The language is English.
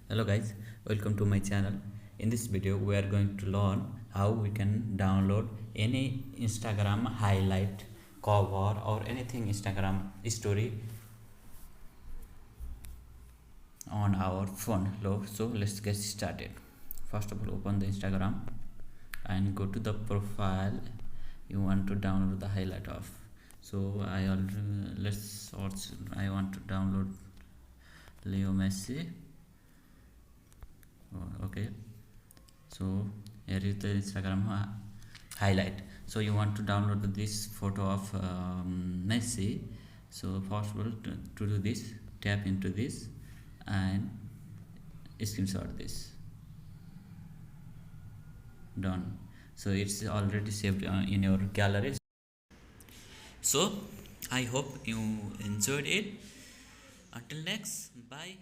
Hello guys, welcome to my channel. In this video we are going to learn how we can download any Instagram highlight, cover or anything Instagram story on our phone. So let's get started. First of all, open the Instagram and go to the profile you want to download the highlight of. So I want to download Leo Messi. Okay, so here is the Instagram highlight. So you want to download this photo of Messi. So first of all, to do this, tap into this and screenshot this. Done. So it's already saved in your gallery. So I hope you enjoyed it. Until next, bye.